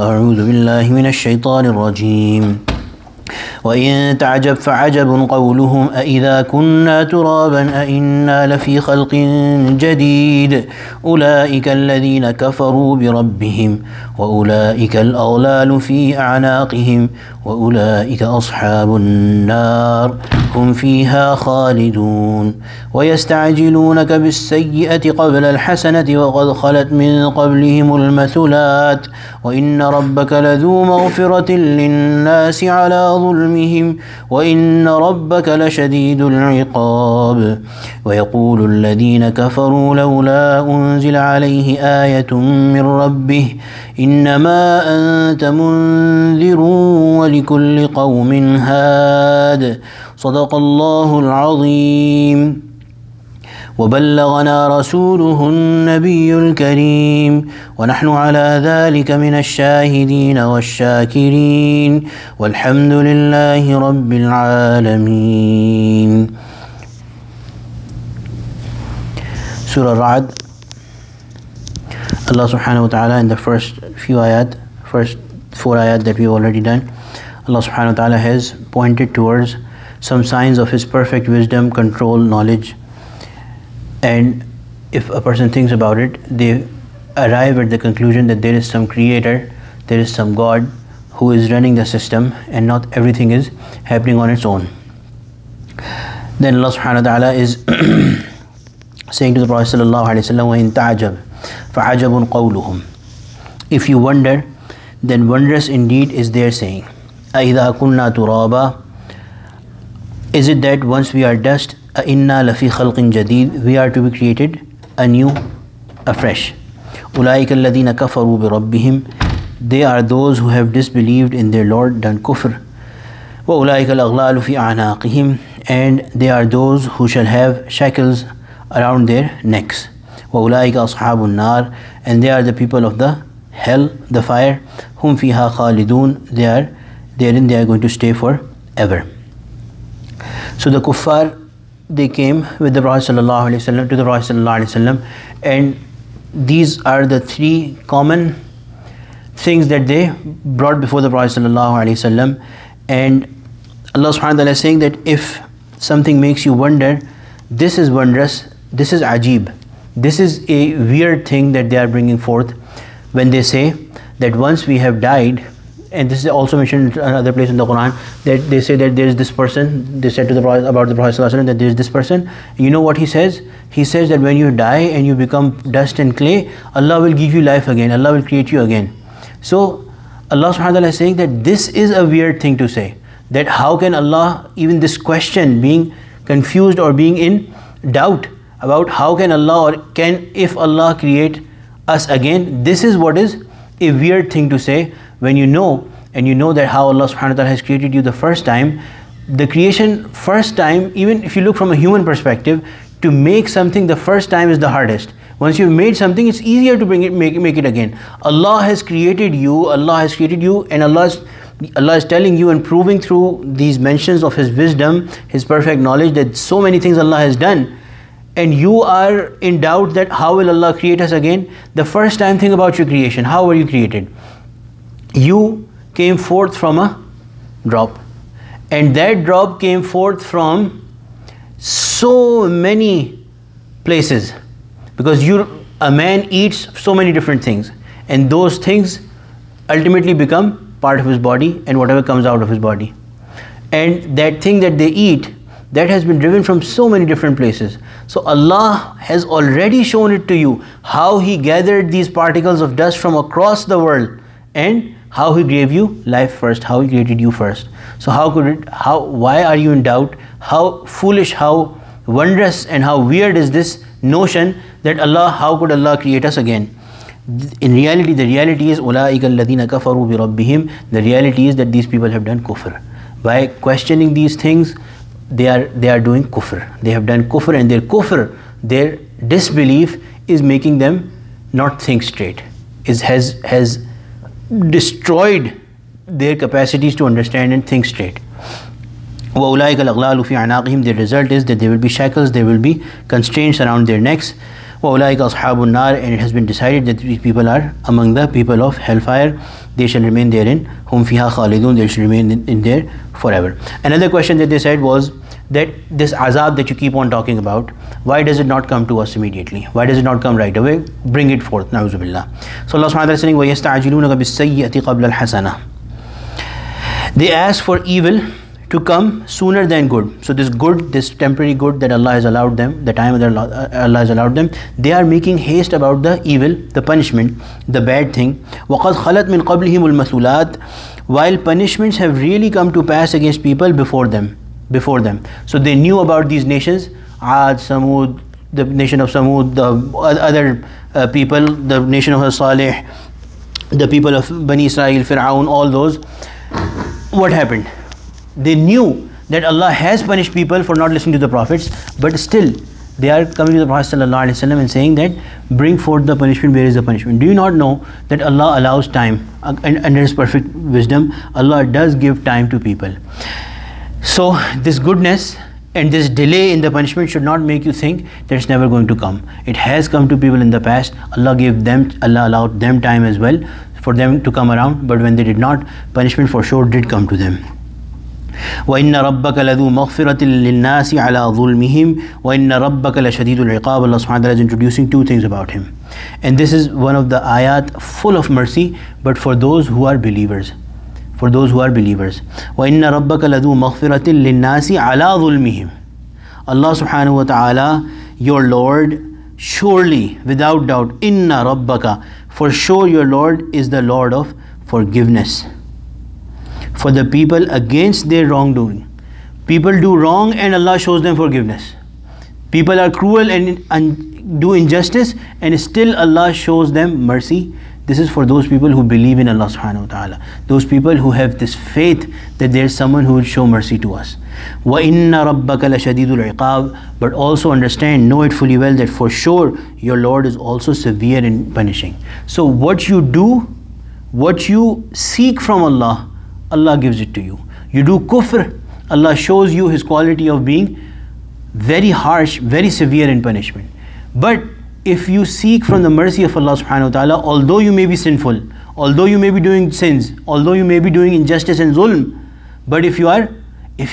أعوذ بالله من الشيطان الرجيم وإن تعجب فعجب قولهم أإذا كنا ترابا أإنا لفي خلق جديد أولئك الذين كفروا بربهم وأولئك الأغلال في أعناقهم وأولئك أصحاب النار هم فيها خالدون ويستعجلونك بالسيئة قبل الحسنة وقد خلت من قبلهم المثلات وإن ربك لذو مغفرة للناس على ظلمهم وإن ربك لشديد العقاب ويقول الذين كفروا لولا أنزل عليه آية من ربه إنما أنت منذر ولكل قوم هاد صدق الله العظيم وبلغنا رسوله النبي الكريم ونحن على ذلك من الشاهدين والشاكرين والحمد لله رب العالمين. Surah Ra'd. Allah subhanahu wa ta'ala in the first four ayat that we've already done, Allah subhanahu wa ta'ala has pointed towards some signs of His perfect wisdom, control, knowledge. And if a person thinks about it, they arrive at the conclusion that there is some creator, there is some God who is running the system, and not everything is happening on its own. Then Allah subhanahu wa ta'ala is saying to the Prophet sallallahu alaihi wasallam, وَإِن تَعْجَبْ فَعَجَبٌ قَوْلُهُم. If you wonder, then wondrous indeed is their saying. أَإِذَا كُنَّا تُرَابًا. Is it that once we are dust, أَإِنَّا لَفِي خَلْقٍ جَدِيدٍ, we are to be created anew, afresh. أُولَٰئِكَ الَّذِينَ كَفَرُوا بِرَبِّهِمْ. They are those who have disbelieved in their Lord, done kufr. وَأُولَٰئِكَ الْأَغْلَالُ فِي أَعْنَاقِهِمْ. And they are those who shall have shackles around their necks. وَأُولَٰئِكَ أَصْحَابُ النَّارِ. And they are the people of the hell, the fire. هُمْ فِيهَا خَالِدُونَ. Therein they are going to stay forever. So the kuffar, they came with the Prophet sallallahu alaihi wasallam to the Prophet sallallahu alaihi wasallam, and these are the three common things that they brought before the Prophet sallallahu alaihi wasallam. And Allah subhanahu wa ta'ala is saying that if something makes you wonder, this is wondrous, this is ajib, this is a weird thing that they are bringing forth when they say that once we have died. And this is also mentioned in another place in the Quran, that they say that there is this person. They said to the Prophet, about the Prophet ﷺ, that there is this person. You know what he says? He says that when you die and you become dust and clay, Allah will give you life again. Allah will create you again. So Allah subhanahu wa ta'ala is saying that this is a weird thing to say. That how can Allah, even this question, being confused or being in doubt about how can Allah, or if Allah create us again, this is what is a weird thing to say. When you know, and you know that how Allah subhanahu wa ta'ala has created you the first time, the creation first time, even if you look from a human perspective, to make something the first time is the hardest. Once you've made something, it's easier to make it again. Allah has created you, and Allah is telling you and proving through these mentions of His wisdom, His perfect knowledge, that so many things Allah has done. And you are in doubt that how will Allah create us again? The first time, think about your creation. How were you created? You came forth from a drop, and that drop came forth from so many places, because a man eats so many different things, and those things ultimately become part of his body and whatever comes out of his body. And that thing that they eat, that has been driven from so many different places. So Allah has already shown it to you, how He gathered these particles of dust from across the world, and how He gave you life first, how He created you first. So why are you in doubt? How foolish, how wondrous and how weird is this notion that how could Allah create us again? In reality, the reality is أُولَٰئِكَ الَّذِينَ كَفَرُوا بِرَبِّهِمْ. The reality is that these people have done kufr. By questioning these things, they are doing kufr. They have done kufr, and their kufr, their disbelief, is making them not think straight. Has destroyed their capacities to understand and think straight. وَأُولَٰئِكَ الْأَغْلَالُ فِي أَعْنَاقِهِمْ. Their result is that there will be shackles, there will be constraints around their necks. وَأُولَٰئِكَ أَصْحَابُ النَّارِ. And it has been decided that these people are among the people of hellfire. they shall remain therein, hum fiha khalidun, they shall remain in there forever. Another question that they said was that this azab that you keep on talking about, why does it not come to us immediately? Why does it not come right away? Bring it forth. Na'udhu billah. So Allah subhanahu wa ta'ala is saying, وَيَسْتَعْجِلُونَكَ بِالسَّيِّئَةِ قَبْلَ الْحَسَنَةِ. They ask for evil to come sooner than good. So this good, this temporary good that Allah has allowed them, the time that Allah has allowed them, they are making haste about the evil, the punishment, the bad thing. وَقَدْ خَلَتْ مِنْ قَبْلِهِمُ الْمَثُولَاتِ. While punishments have really come to pass against people before them. So they knew about these nations, Aad, Samud, the nation of Samud, the other people, the nation of Salih, the people of Bani Israel, Fir'aun, all those. What happened? They knew that Allah has punished people for not listening to the prophets, but still they are coming to the Prophet ﷺ and saying that bring forth the punishment, where is the punishment? Do you not know that Allah allows time, and under His perfect wisdom, Allah does give time to people. So this goodness and this delay in the punishment should not make you think that it's never going to come. It has come to people in the past. Allah allowed them time as well for them to come around, but when they did not, punishment for sure did come to them. وَإِنَّ رَبَّكَ لَذُو مَغْفِرَةٍ لِلنَّاسِ عَلَى ظُلْمِهِمْ وَإِنَّ رَبَّكَ لَشَدِيدُ الْعِقَابِ. Allah subhanahu wa ta'ala is introducing two things about Him. And this is one of the ayat full of mercy, but for those who are believers. For those who are believers. وَإِنَّ رَبَّكَ لَذُو مَغْفِرَةٍ لِلنَّاسِ عَلَى ظُلْمِهِمْ. Allah subhanahu wa ta'ala, your Lord, surely, without doubt, inna rabbaka, for sure your Lord is the Lord of forgiveness for the people against their wrongdoing. People do wrong and Allah shows them forgiveness. People are cruel and do injustice and still Allah shows them mercy. This is for those people who believe in Allah subhanahu wa ta'ala. Those people who have this faith that there is someone who will show mercy to us. وَإِنَّ رَبَّكَ لَشَدِيدُ الْعِقَابِ. But also understand, know it fully well, that for sure your Lord is also severe in punishing. So what you do, what you seek from Allah, Allah gives it to you. You do kufr, Allah shows you His quality of being very harsh, very severe in punishment. But if you seek from the mercy of Allah subhanahu wa ta'ala, although you may be sinful, although you may be doing sins, although you may be doing injustice and zulm, but if you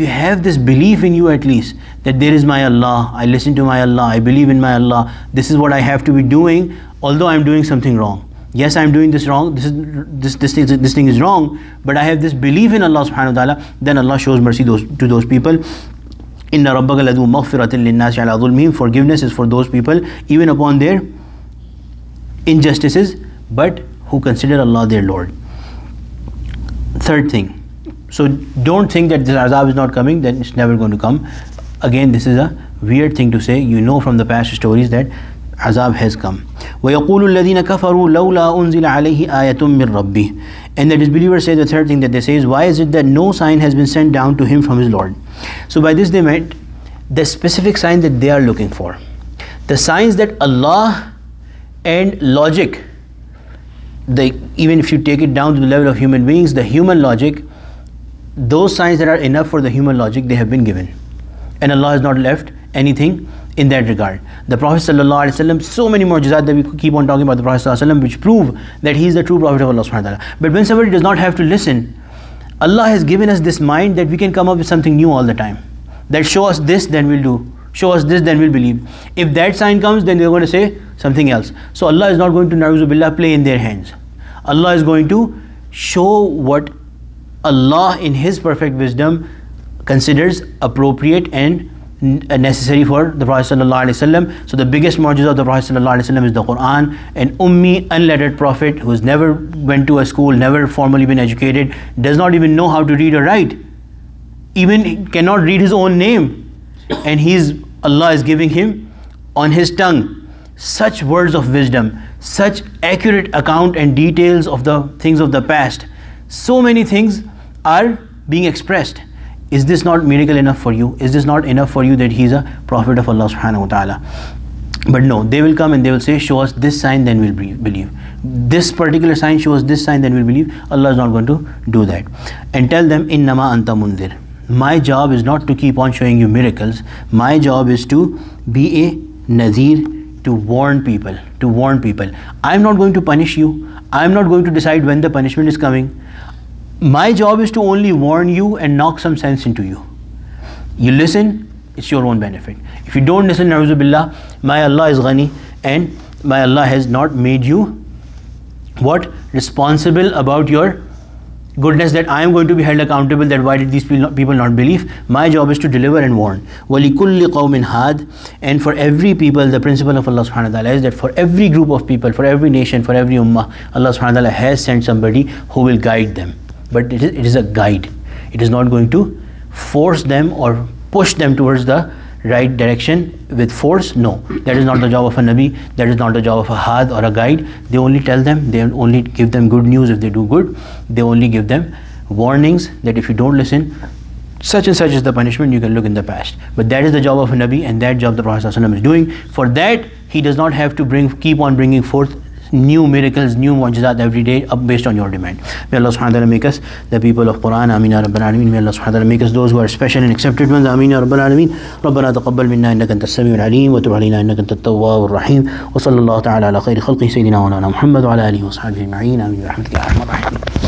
have this belief in you at least, that there is my Allah, I listen to my Allah, I believe in my Allah, this is what I have to be doing, although I am doing something wrong. Yes, I am doing this wrong, this thing is wrong, but I have this belief in Allah subhanahu wa ta'ala, then Allah shows mercy to those people. Inna rabbaka ladhu maghfiratin linnasi ala dhulmihim. Forgiveness is for those people even upon their injustices, but who consider Allah their Lord. Third thing, so don't think that this azab is not coming, then it's never going to come. Again, this is a weird thing to say. You know from the past stories that azab has come. وَيَقُولُ الَّذِينَ كَفَرُوا لَوْلَا أُنزِلَ عَلَيْهِ آيَةٌ مِّن رَبِّهِ. And the disbelievers say, the third thing that they say is, why is it that no sign has been sent down to him from his Lord? So by this they meant the specific sign that they are looking for. The signs that Allah and logic, even if you take it down to the level of human beings, the human logic, those signs that are enough for the human logic, they have been given. And Allah has not left anything in that regard. The Prophet ﷺ, so many mu'jizat that we keep on talking about the Prophet ﷺ, which prove that he is the true Prophet of Allah subhanahu wa ta'ala. But when somebody does not have to listen, Allah has given us this mind that we can come up with something new all the time. That show us this, then we'll do. Show us this, then we'll believe. If that sign comes, then they're going to say something else. So Allah is not going to, na'uzu billah, play in their hands. Allah is going to show what Allah in His perfect wisdom considers appropriate and necessary for the Prophet ﷺ. So the biggest mu'jiza of the Prophet ﷺ is the Quran. An ummi, unlettered prophet who has never went to a school, never formally been educated, does not even know how to read or write, even cannot read his own name, and Allah is giving him on his tongue such words of wisdom, such accurate account and details of the things of the past. So many things are being expressed. Is this not miracle enough for you? Is this not enough for you that he is a prophet of Allah subhanahu wa ta'ala? But no, they will come and they will say, show us this sign, then we'll believe. This particular sign, show us this sign, then we'll believe. Allah is not going to do that. And tell them, innama anta mundir. My job is not to keep on showing you miracles. My job is to be a nadhir, to warn people, I'm not going to punish you. I'm not going to decide when the punishment is coming. My job is to only warn you and knock some sense into you. You listen, it's your own benefit. If you don't listen, na'udhu billah, my Allah is ghani, and my Allah has not made you what? Responsible about your goodness, that I am going to be held accountable, that why did these people not believe. My job is to deliver and warn. وَلِكُلِّ قَوْمٍ هَادٍ, and for every people, the principle of Allah subhanahu wa ta'ala is that for every group of people, for every nation, for every ummah, Allah subhanahu wa ta'ala has sent somebody who will guide them. But it is a guide. It is not going to force them or push them towards the right direction with force. No, that is not the job of a Nabi, that is not the job of a Had or a guide. They only tell them, they only give them good news if they do good. They only give them warnings that if you don't listen, such and such is the punishment. You can look in the past. But that is the job of a Nabi, and that job the Prophet ﷺ is doing. For that, he does not have to keep on bringing forth new miracles, new mu'jizat every day based on your demand. May Allah subhanahu wa ta'ala make us the people of Quran. Ameen ya Rabbal Alameen. May Allah subhanahu wa ta'ala make us those who are special and accepted ones. Ameen ya Rabbal Alameen. ربنا تقبل منا إنك أنت السميع العليم وتب علينا إنك أنت التواب الرحيم وصلى الله تعالى على خير خلقه سيدنا مولانا محمد وعلى آله وصحبه أجمعين. آمين برحمتك يا أرحم الراحمين.